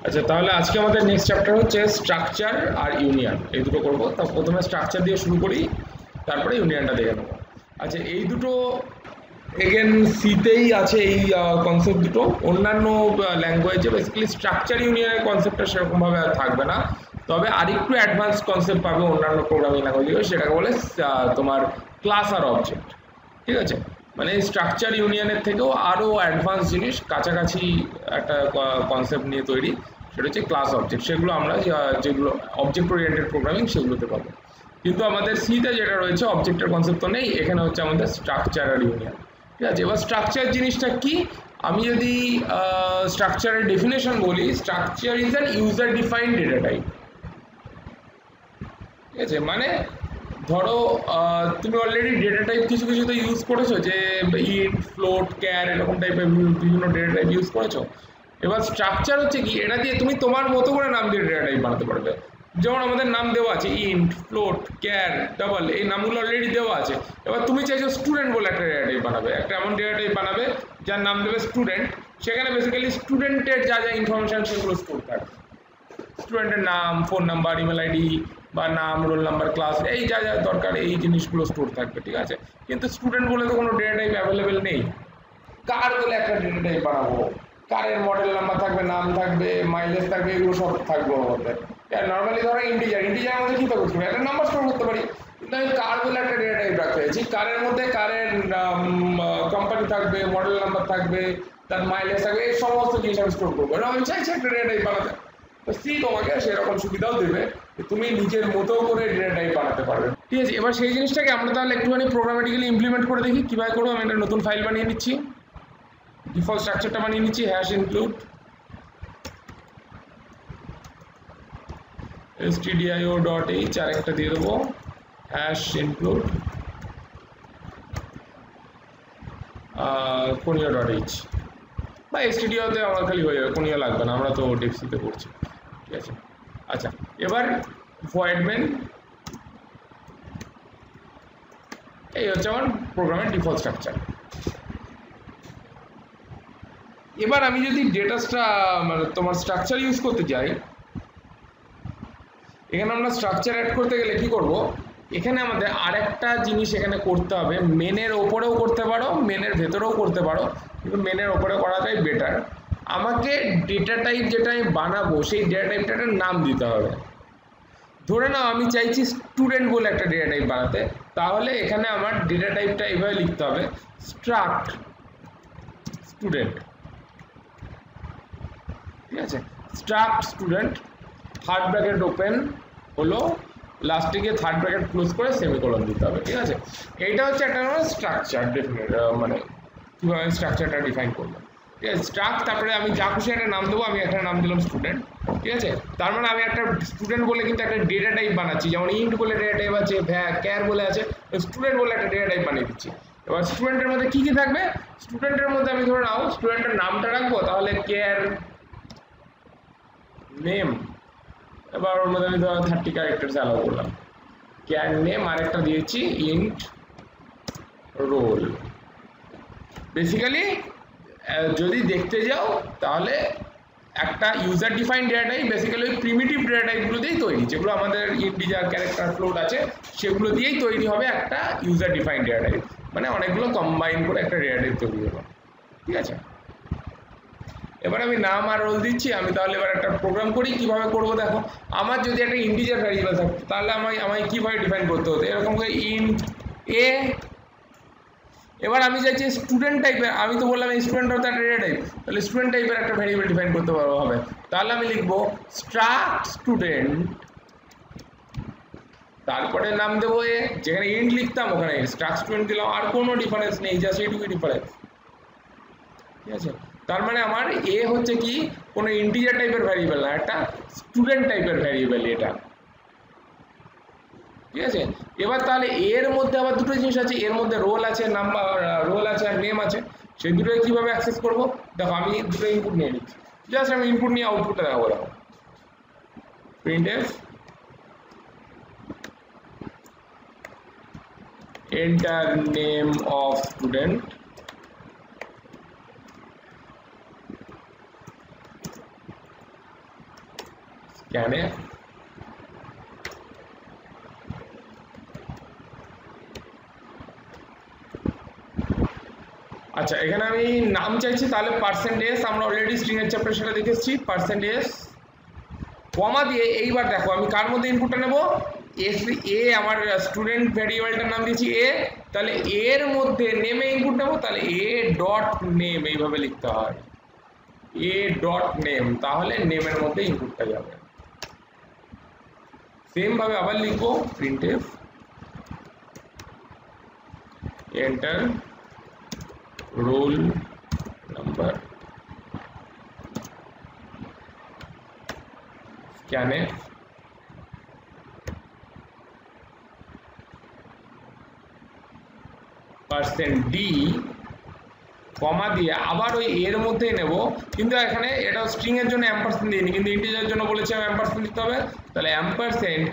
আচ্ছা, তাহলে আজকে আমাদের নেক্সট চ্যাপ্টার হচ্ছে স্ট্রাকচার আর ইউনিয়ন, এই দুটো করবো। তা প্রথমে স্ট্রাকচার দিয়ে শুরু করি, তারপরে ইউনিয়নটা দেখে নেবো। আচ্ছা, এই দুটো এগেন সিতেই আছে এই কনসেপ্ট দুটো। অন্যান্য ল্যাঙ্গুয়েজে বেসিক্যালি স্ট্রাকচার ইউনিয়নের কনসেপ্টটা সেরকমভাবে আর থাকবে না, তবে আরেকটু অ্যাডভান্স কনসেপ্ট পাবে অন্যান্য প্রোগ্রামিং ল্যাঙ্গুয়েজে, সেটাকে বলে তোমার ক্লাস আর অবজেক্ট। ঠিক আছে, মানে স্ট্রাকচার ইউনিয়নের থেকেও আরও অ্যাডভান্স জিনিস, কাছাকাছি একটা কনসেপ্ট নিয়ে তৈরি, সেটা হচ্ছে ক্লাস অবজেক্ট। সেগুলো আমরা যেগুলো অবজেক্ট ওরিয়েন্টেড প্রোগ্রামিং সেগুলোতে পাবো। কিন্তু আমাদের সিতে যেটা রয়েছে অবজেক্টের কনসেপ্ট তো নেই, এখানে হচ্ছে আমাদের স্ট্রাকচার আর ইউনিয়ন। ঠিক আছে, এবার স্ট্রাকচার জিনিসটা কি, আমি যদি স্ট্রাকচারের ডেফিনেশন বলি, structure is an user defined data type. ঠিক আছে, মানে ধরো তুমি অলরেডি ডেটা টাইপ কিছু কিছু তো ইউজ করেছো, যে ইন্ট, ফ্লোট, ক্যার এরকম টাইপের বিভিন্ন ডেটা টাইপ ইউজ করেছো। এবার স্ট্রাকচার হচ্ছে কি, এটা দিয়ে তুমি তোমার মতো করে নাম দিয়ে ডেটা টাইপ বানাতে পারবে। যেমন আমাদের নাম দেওয়া আছে ইন্ট, ফ্লোট, ক্যার, ডাবল, এই নামগুলো অলরেডি দেওয়া আছে। এবার তুমি চাইছো স্টুডেন্ট বলে একটা ডেটা টাইপ বানাবে, একটা এমন ডেটা টাইপ বানাবে যার নাম দেবে স্টুডেন্ট। সেখানে বেসিক্যালি স্টুডেন্টের যা যা ইনফরমেশন সেগুলো স্টোর থাকবে, স্টুডেন্টের নাম, ফোন নাম্বার, ইমেল আইডি বা নাম, রোল নাম্বার, ক্লাস, এই যা যা দরকার এই জিনিসগুলো স্টোর থাকবে। ঠিক আছে, কিন্তু স্টুডেন্ট বলে তো কোনো ডেটা টাইপ অ্যাভেলেবেল নেই। কার বলে একটা ডেটা টাইপ বানাবো, কারের মডেল নাম্বার থাকবে, নাম থাকবে, মাইলেজ থাকবে, এগুলো সব থাকবে ওর মধ্যে। নর্মালি ধরো ইন্টিজার মধ্যে কী করতে পারি, একটা নাম্বার স্টোর করতে পারি। কিন্তু আমি কার বলে একটা ডেটা টাইপ রাখতে চাইছি, কারের মধ্যে কারের কোম্পানি থাকবে, মডেল নাম্বার থাকবে, তার মাইলেজ থাকবে, এই সমস্ত জিনিস আমি স্টোর করবো। আমি চাইছি একটা ডেটা টাইপ বানাতে, তো সি তোমাকে সেরকম সুবিধাও দেবে, তুমি নিজের মতো করে ডেটা টাইপ বানাতে পারবে। ঠিক আছে, এবার সেই জিনিসটাকে আমরা তাহলে একটুখানি প্রোগ্রামেটিক্যালি ইমপ্লিমেন্ট করে দেখি কীভাবে করবো। আমি একটা নতুন ফাইল বানিয়ে নিচ্ছি, ডিফল্ট স্ট্রাকচারটা বানিয়ে নিচ্ছি, হ্যাশ ইনক্লুড stdio.h, আর একটা দিয়ে দেবো হ্যাশ ইনক্লুড conio.h, বা stdio-তে আমার খালি হয়ে যাবে, conio লাগবে না, আমরা তো ডেক্সিতে করছি। ঠিক আছে, আচ্ছা এবার void main, এই হচ্ছে আমার প্রোগ্রামের ডিফল্ট স্ট্রাকচার। এবার আমি যদি ডেটা মানে তোমার স্ট্রাকচার ইউজ করতে চাই, এখানে আমরা স্ট্রাকচার অ্যাড করতে গেলে কি করব, এখানে আমাদের আরেকটা জিনিস এখানে করতে হবে। মেনের ওপরেও করতে পারো, মেনের ভেতরেও করতে পারো, কিন্তু মেনের ওপরে করাটাই বেটার। আমাকে ডেটা টাইপ যেটা আমি বানাবো সেই ডেটা টাইপটার নাম দিতে হবে। ধরে নাও আমি চাইছি স্টুডেন্ট বলে একটা ডেটা টাইপ বানাতে, তাহলে এখানে আমার ডেটা টাইপটা এইভাবে লিখতে হবে, স্ট্রাক্ট স্টুডেন্ট। ঠিক আছে, struct student, third bracket open হলো, লাস্টে গিয়ে থার্ড ব্র্যাকেট ক্লোজ করে সেমিকোলন দিতে হবে। ঠিক আছে, এইটা হচ্ছে একটা স্ট্রাকচার ডেফিনেট, মানে কীভাবে স্ট্রাকচারটা ডিফাইন করবো। ঠিক আছে, স্ট্রাক্ট, তারপরে আমি যা খুশি একটা নাম দেবো, আমি একটা নাম দিলাম স্টুডেন্ট। ঠিক আছে, তার মানে আমি একটা স্টুডেন্ট বলে কিন্তু একটা ডেটা টাইপ বানাচ্ছি, যেমন ইন্ট বলে ডেটা টাইপ আছে, ক্যার বলে আছে, স্টুডেন্ট বলে একটা ডেটা টাইপ বানিয়ে দিচ্ছি। এবার স্টুডেন্টের মধ্যে কী কী থাকবে, স্টুডেন্টের মধ্যে আমি ধরে নাও স্টুডেন্টের নামটা রাখবো, তাহলে কেয়ার নেম, এবার ওর মধ্যে আমি ধরো 30 ক্যারেক্টার্স অ্যালাউ করলাম, ক্যার নেম, আর একটা দিয়েছি ইন্ট রোল। বেসিক্যালি যদি দেখতে যাও তাহলে একটা user defined data type basically ওই প্রিমিটিভ ডেটা টাইপগুলো দিয়েই তৈরি, যেগুলো আমাদের ইন্টিজার, ক্যারেক্টার, ফ্লোট আছে, সেগুলো দিয়েই তৈরি হবে একটা ইউজার ডিফাইন্ড ডেটা টাইপ, মানে অনেকগুলো কম্বাইন করে একটা ডেটা টাইপ তৈরি হবে। ঠিক আছে, এবার আমি নাম আর রোল দিচ্ছি। আমি তাহলে এবার একটা প্রোগ্রাম করি, কিভাবে করব দেখো। আমার যদি একটা ইন্টিজার ভ্যারিয়েবল থাকতো তাহলে আমায় কীভাবে ডিফাইন করতে হতো, এরকম করে ইন্ট এ। এবার আমি চাইছি স্টুডেন্ট টাইপের, আমি তো বললাম স্টুডেন্ট হতো একটা ডেটা টাইপ, তাহলে স্টুডেন্ট টাইপের একটা ভ্যারিয়েবল ডিফাইন করতে হবে। তাহলে আমি লিখবো স্ট্রাক্ট স্টুডেন্ট, তারপরে নাম দেবো এ, যেখানে ইন্ট লিখতাম ওখানে স্ট্রাক্ট স্টুডেন্ট দিলাম, আর কোনো ডিফারেন্স নেই, জাস্ট এইটুকুই ডিফারেন্স। ঠিক আছে, তার মানে আমার এ হচ্ছে কি কোনো ইন্টিজার টাইপের ভ্যারিয়েবল না, একটা স্টুডেন্ট টাইপের ভ্যারিয়েবল এটা। ঠিক আছে, এবার তাহলে এর মধ্যে আবার দুটো জিনিস আছে, এর মধ্যে রোল আছে, নাম্বার, রোল আছে আর নেম আছে, সেই দুটোকে কীভাবে অ্যাক্সেস করবো দেখো। আমি দুটো ইনপুট নিয়ে নিচ্ছি, জাস্ট আমি ইনপুট নিয়ে আউটপুটটা দেখাবো। দেখো printf enter name of student, scanf আচ্ছা এখানে আমি নাম চাইছি তাহলে %s আমরা অলরেডি স্ট্রিং এর চ্যাপ্টারে সেটা দেখেছি %s কমা দিয়ে এইবার দেখো আমি কার মধ্যে ইনপুটটা নেব এ আমার স্টুডেন্ট ভ্যারিয়েবলটার নাম দিয়েছি এ তাহলে এর মধ্যে নেমে ইনপুট নেব তাহলে এ ডট নেম এইভাবে লিখতে হয় এ ডট নেম তাহলে নেমের মধ্যে ইনপুটটা যাবে সেম ভাবে আবার লিখবো printf enter roll number scanf %d কমা দিয়ে আবার ওই এর মধ্যেই নেব কিন্তু এখানে এটা স্ট্রিং এর জন্য অ্যাম্পারস্যান্ড দিইনি কিন্তু ইন্টিজারের জন্য বলেছি আমি অ্যাম্পারস্যান্ড দিতে হবে তাহলে অ্যাম্পারস্যান্ড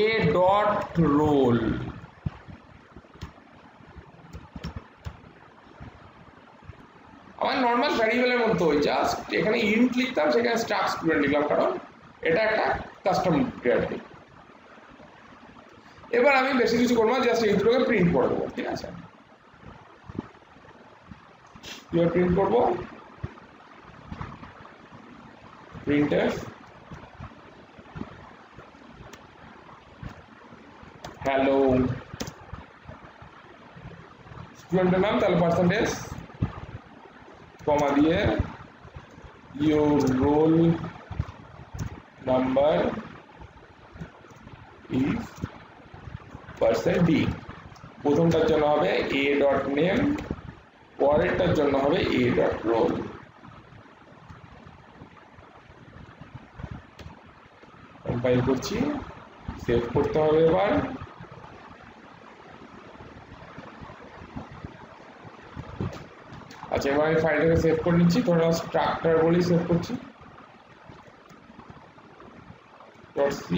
এ ডট রোল আমার নর্মাল ভ্যারিয়েবলের মতো জাস্ট এখানে ইন্ট লিখতাম সেখানে স্টাক স্টুডেন্ট লিখলাম কারণ এটা একটা কাস্টম ক্রিয়েটিভ এবার আমি বেশি কিছু করবো না জাস্ট এই দুটোকে প্রিন্ট করে দেবো ঠিক আছে এবার প্রিন্ট করবো printf hello স্টুডেন্টের নাম তাহলে %s কমা দিয়ে your roll number is %d প্রথমটার জন্য হবে a dot name পরেরটার জন্য হবে a dot roll কম্পাইল করছি সেভ করতে হবে এবার আচ্ছা এবার আমি ফাইলটাকে সেভ করে নিচ্ছি ধরো স্ট্রাকচার বলেই সেভ করছি .c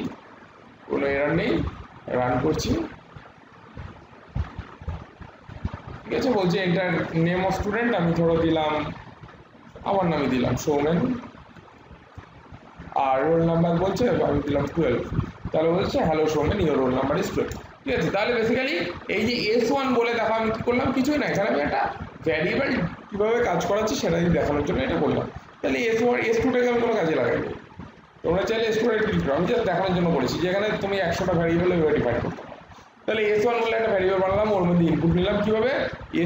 কোনো এরর নেই রান করছি ঠিক আছে বলছে এন্টার নেম অফ স্টুডেন্ট আমি ধরো দিলাম আমার নামে দিলাম সৌমেন আর রোল নাম্বার বলছে আমি দিলাম 12 তাহলে বলছে hello Soumen your roll number is 12 ঠিক আছে তাহলে বেসিক্যালি এই যে s1 বলে দেখো আমি কি করলাম কিছুই না এখানে আমি একটা ভ্যারিয়েবল কিভাবে কাজ করাচ্ছি সেটা দেখানোর জন্য এটা করলাম তাহলে s2টাকে আমি কোনো কাজে লাগাইনি তোমরা চাইলে s2 ডিলিট করো আমি জাস্ট দেখানোর জন্য বলেছি যেখানে তুমি 100টা ভ্যারিয়েবল ডিফাইন করতে পারো তাহলে s1 বলে একটা ভ্যারিয়েবল বানালাম ওর মধ্যে ইনপুট নিলাম কিভাবে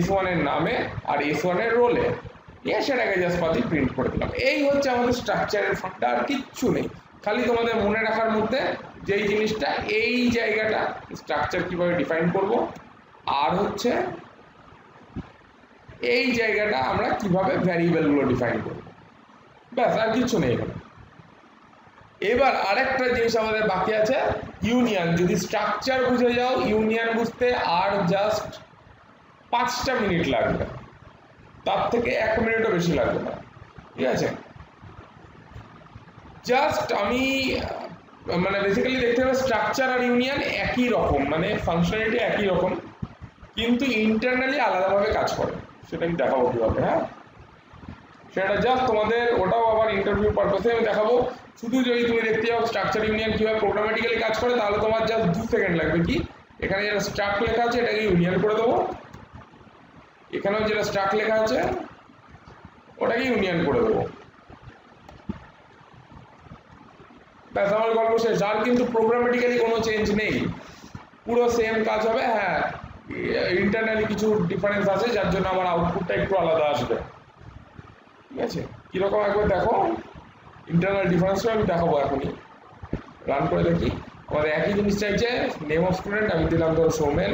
s1 এর নামে আর s1 এর রোলে সেটাকে জাস্ট পাতি প্রিন্ট করে দিলাম এই হচ্ছে আমাদের স্ট্রাকচারের ফান্ডা আর কিচ্ছু নেই খালি তোমাদের মনে রাখার মধ্যে যেই জিনিসটা এই জায়গাটা স্ট্রাকচার কিভাবে ডিফাইন করব আর হচ্ছে এই জায়গাটা আমরা কিভাবে ভ্যারিয়েবলগুলো ডিফাইন করব ব্যাস আর কিছু নেই এখানে এবার আরেকটা জিনিস আমাদের বাকি আছে ইউনিয়ন যদি স্ট্রাকচার বুঝে যাও ইউনিয়ন বুঝতে আর জাস্ট 5টা মিনিট লাগবে তার থেকে 1 মিনিটও বেশি লাগবে না ঠিক আছে জাস্ট আমি মানে বেসিক্যালি দেখতে হবে স্ট্রাকচার আর ইউনিয়ন একই রকম মানে ফাংশনালিটি একই রকম কিন্তু ইন্টারনালি আলাদাভাবে কাজ করে সেটা আমি দেখাবো কিভাবে হ্যাঁ সেটা জাস্ট তোমাদের ওটাও আবার ইন্টারভিউ পারপাসে আমি দেখাবো শুধু যদি তুমি দেখতে যাও স্ট্রাকচার ইউনিয়ন কিভাবে প্রোগ্রামেটিক্যালি কাজ করে তাহলে তোমার জাস্ট 2 সেকেন্ড লাগবে কি এখানে যেটা স্ট্রাক লেখা আছে এটাকে ইউনিয়ন করে দেবো এখানেও যেটা স্ট্রাক লেখা আছে ওটাকে ইউনিয়ন করে দেবো ব্যাস আমার গল্প শেষ আর কিন্তু প্রোগ্রামেটিক্যালি কোনো চেঞ্জ নেই পুরো সেম কাজ হবে হ্যাঁ ইন্টারনালি কিছু ডিফারেন্স আছে যার জন্য আমার আউটপুটটা একটু আলাদা আসবে ঠিক আছে কীরকম একবার দেখো ইন্টারনাল ডিফারেন্সটা আমি দেখাবো এখনই রান করে দেখি আমাদের একই জিনিস চাইছে নেম অফ স্টুডেন্ট আমি দিলাম ধরো সৌমেন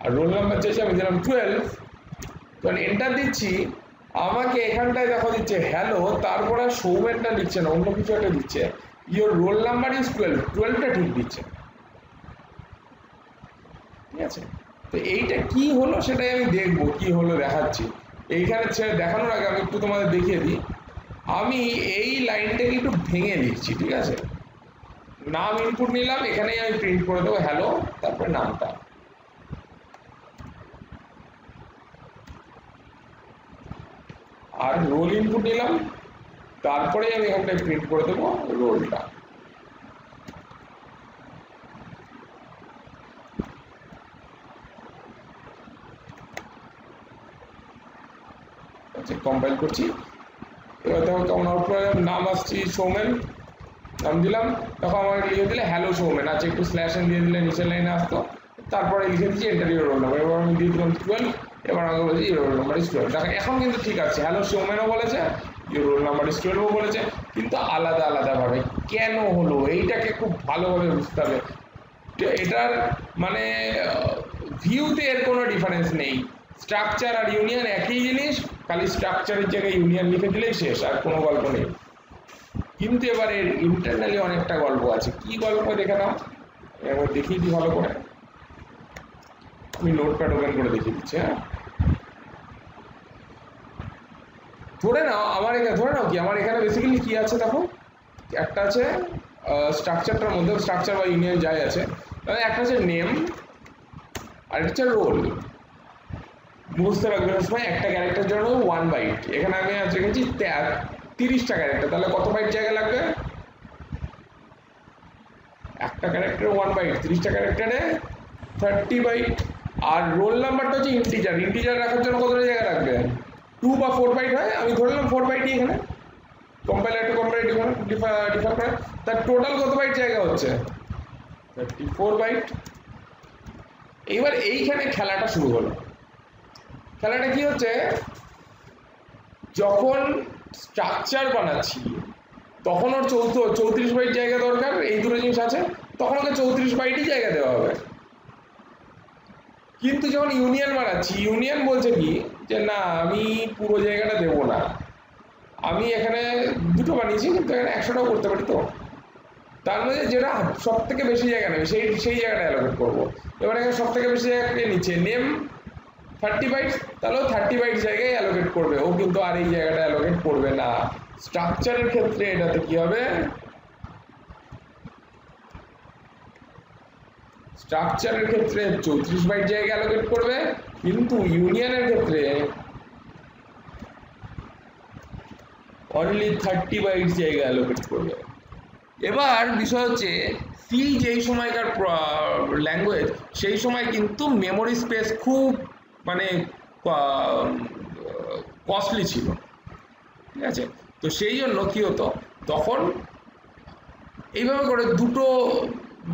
আর রোল নাম্বার চাইছে আমি দিলাম 12 তখন এন্টার দিচ্ছি আমাকে এখানটায় দেখো দিচ্ছে হ্যালো তারপরে সৌমেনটা লিখছে না অন্য কিছু একটা দিচ্ছে ইওর রোল নাম্বার ইজ 12টা ঠিক দিচ্ছে ঠিক আছে তো এইটা কি হলো সেটাই আমি দেখবো কি হলো দেখাচ্ছি এইখানে ছেড়ে দেখানোর আগে আমি একটু তোমাদের দেখিয়ে দিই আমি এই লাইনটাকে একটু ভেঙে লিখছি ঠিক আছে নাম ইনপুট নিলাম এখানেই আমি প্রিন্ট করে দেবো হ্যালো তারপরে নামটা আর রোল ইনপুট নিলাম তারপরে আমি এখানটায় প্রিন্ট করে দেবো রোলটা। আচ্ছা, কম্পাইল করছি। এবার দেখো কেমন আউটপুট, নাম আসছি সৌমেন, নাম দিলাম, তখন আমাকে লিখে দিলে হ্যালো সৌমেন। আচ্ছা, একটু স্ল্যাশ এন দিয়ে দিলে নিচের লাইনে আসতো, তারপরে লিখে দিচ্ছি এন্টার ইউর রোল নাম্বার। এবার আমি দিয়ে দিলাম 12, এবার আমাকে বলছি ইউর রোল নাম্বার ইজ 12। দেখো এখন কিন্তু ঠিক আছে, হ্যালো সৌমেনও বলেছে, ইউর রোল নাম্বার ইজ 12ও বলেছে, কিন্তু আলাদা আলাদাভাবে কেন হলো এইটাকে খুব ভালোভাবে বুঝতে হবে। এটার মানে ভিউতে এর কোনো ডিফারেন্স নেই, স্ট্রাকচার আর ইউনিয়ন একই জিনিস, খালি স্ট্রাকচারের জায়গায় ইউনিয়ন লিখে দিলেই শেষ, আর কোনো গল্প নেই। কিন্তু এবার এর ইন্টারনালি অনেকটা গল্প আছে। কি গল্প দেখে নাও, এবার দেখিয়ে দিই ভালো করে। আমি নোটপ্যাড ওপেন করে দেখিয়ে দিচ্ছি। হ্যাঁ, ধরে নাও আমার এখানে, ধরে নাও কি আমার এখানে বেসিক্যালি কি আছে দেখো, একটা আছে স্ট্রাকচারটার মধ্যে, স্ট্রাকচার বা ইউনিয়ন যাই আছে, তাহলে একটা আছে নেম আর একটা হচ্ছে রোল। বুঝতে রাখবেন সময় একটা ক্যারেক্টার জন্য 1 বাইট, এখানে আমি আজ রেখেছি 30টা ক্যারেক্টার, তাহলে কত বাইট জায়গা লাগবে? একটা ক্যারেক্টার 1 বাইট, 30টা ক্যারেক্টারে 30 বাইট। আর রোল নাম্বারটা হচ্ছে ইন্টিজার, ইন্টিজার রাখার জন্য কতটা জায়গা লাগবে? 2 বা 4 বাইট হয়, আমি ধরলাম 4 বাইটই এখানে, কম্পাইলার টু কম্পাইলার ডিফার করে, তার টোটাল কত বাইট জায়গা হচ্ছে? 34 বাইট। এইবার এইখানে খেলাটা শুরু হলো। খেলাটা কি হচ্ছে, যখন স্ট্রাকচার বানাচ্ছি তখন ওর 34 বাইট জায়গা দরকার, এই দুটো জিনিস আছে, তখন ওকে 34 বাইটই জায়গা দেওয়া হবে। কিন্তু যখন ইউনিয়ন বানাচ্ছি, ইউনিয়ন বলছে কি যে না আমি পুরো জায়গাটা দেবো না, আমি এখানে দুটো বানিয়েছি কিন্তু এখানে 100টাও করতে পারি, তো তার মধ্যে যেটা সব থেকে বেশি জায়গা নেবে সেই জায়গাটা অ্যালোকেট করবো। এবার এখানে সব থেকে বেশি জায়গা কে নিচ্ছে? নেম 30 বাইটস, তাহলেও 30 বাইটস জায়গায় অ্যালোকেট করবে, ও কিন্তু আর এই জায়গাটা অ্যালোকেট করবে না। স্ট্রাকচারের ক্ষেত্রে এটাতে কি হবে, স্ট্রাকচারের ক্ষেত্রে 34 বাইট জায়গা অ্যালোকেট করবে, কিন্তু ইউনিয়নের ক্ষেত্রে অনলি 30 বাইটস জায়গা অ্যালোকেট করবে। এবার বিষয় হচ্ছে সি যেই সময়কার ল্যাঙ্গুয়েজ, সেই সময় কিন্তু মেমোরি স্পেস খুব মানে কস্টলি ছিল, ঠিক আছে? তো সেই জন্য কি হতো, তখন এইভাবে করে দুটো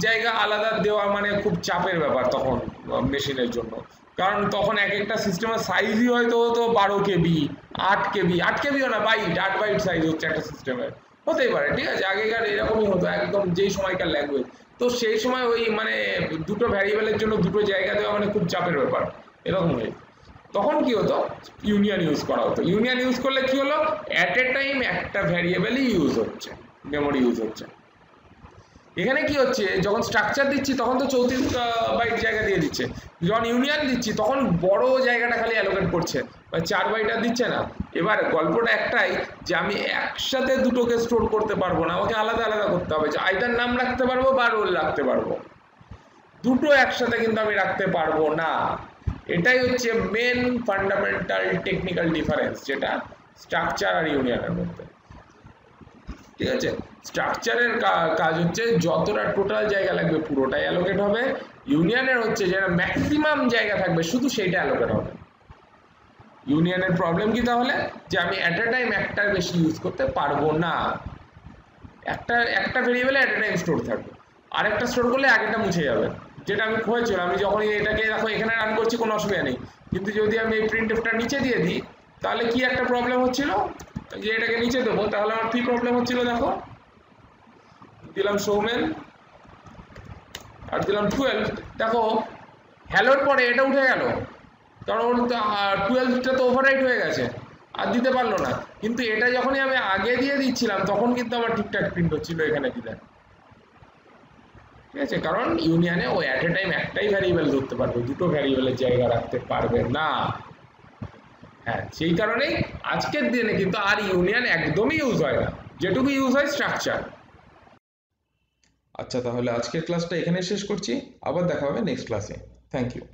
জায়গা আলাদা দেওয়া মানে খুব চাপের ব্যাপার তখন মেশিনের জন্য, কারণ তখন এক একটা সিস্টেমের সাইজই হয়তো হতো 12 কেবি, 8 কেবি, 8 কেবিও না, 8 বাইট সাইজ হচ্ছে একটা সিস্টেমের, হতেই পারে, ঠিক আছে? আগেকার এরকমই হতো একদম যেই সময়কার ল্যাঙ্গুয়েজ। তো সেই সময় ওই মানে দুটো ভ্যারিয়েবলের জন্য দুটো জায়গা দেওয়া মানে খুব চাপের ব্যাপার, এরকম হয়ে তখন কি হতো, ইউনিয়ন ইউজ করা হতো। ইউনিয়ন ইউজ করলে কি হলো, অ্যাট এ টাইম একটা ভ্যারিয়েবলই ইউজ হচ্ছে, মেমোরি ইউজ হচ্ছে। এখানে কি হচ্ছে, যখন স্ট্রাকচার দিচ্ছি তখন তো 34 বাইট জায়গা দিয়ে দিচ্ছে, যখন ইউনিয়ন দিচ্ছি তখন বড় জায়গাটা খালি অ্যালোকেট করছে, 4 বাইট আর দিচ্ছে না। এবার গল্পটা একটাই যে আমি একসাথে দুটোকে স্টোর করতে পারবো না, আমাকে আলাদা আলাদা করতে হবে, যে আইদার নাম রাখতে পারবো বা রোল রাখতে পারবো, দুটো একসাথে কিন্তু আমি রাখতে পারবো না। এটাই হচ্ছে মেন ফান্ডামেন্টাল টেকনিক্যাল ডিফারেন্স, যেটা স্ট্রাকচার আর ইউনিয়নের মধ্যে, ঠিক আছে? স্ট্রাকচারের কাজ হচ্ছে যতটা টোটাল জায়গা লাগবে পুরোটাই অ্যালোকেট হবে, ইউনিয়নের হচ্ছে যেটা ম্যাক্সিমাম জায়গা থাকবে শুধু সেইটা অ্যালোকেট হবে। ইউনিয়নের প্রবলেম কি তাহলে, যে আমি অ্যাট এ টাইম একটার বেশি ইউজ করতে পারবো না, একটা ভেরিয়েবলে অ্যাট এ টাইম স্টোর থাকবে, আরেকটা স্টোর করলে আগেটা মুছে যাবে, যেটা আমি হয়েছিল। আমি যখন এটাকে দেখো এখানে রান করছি কোনো অসুবিধা নেই, কিন্তু যদি আমি এই প্রিন্টএফটা নিচে দিয়ে দিই তাহলে কি একটা প্রবলেম হচ্ছিল, যে এটাকে নিচে দেবো তাহলে আমার কি প্রবলেম হচ্ছিল, দেখো দিলাম সৌমেন আর দিলাম 12, দেখো হ্যালোর পরে এটা উঠে গেল, কারণ 12টা তো ওভাররাইট হয়ে গেছে, আর দিতে পারলো না। কিন্তু এটা যখনই আমি আগে দিয়ে দিচ্ছিলাম তখন কিন্তু আমার ঠিকঠাক প্রিন্ট হচ্ছিল এখানে দিলে, ঠিক আছে? কারণ ইউনিয়নে ও অ্যাট এ টাইম একটাই ভ্যারিয়েবল ধরতে পারবে, দুটো ভ্যারিয়েবলের জায়গা রাখতে পারবে না। হ্যাঁ, সেই কারণেই আজকের দিনে কিন্তু আর ইউনিয়ন একদমই ইউজ হয় না, যেটুকু ইউজ হয় স্ট্রাকচার। আচ্ছা, তাহলে আজকের ক্লাসটা এখানে শেষ করছি, আবার দেখা হবে নেক্সট ক্লাসে। Thank you.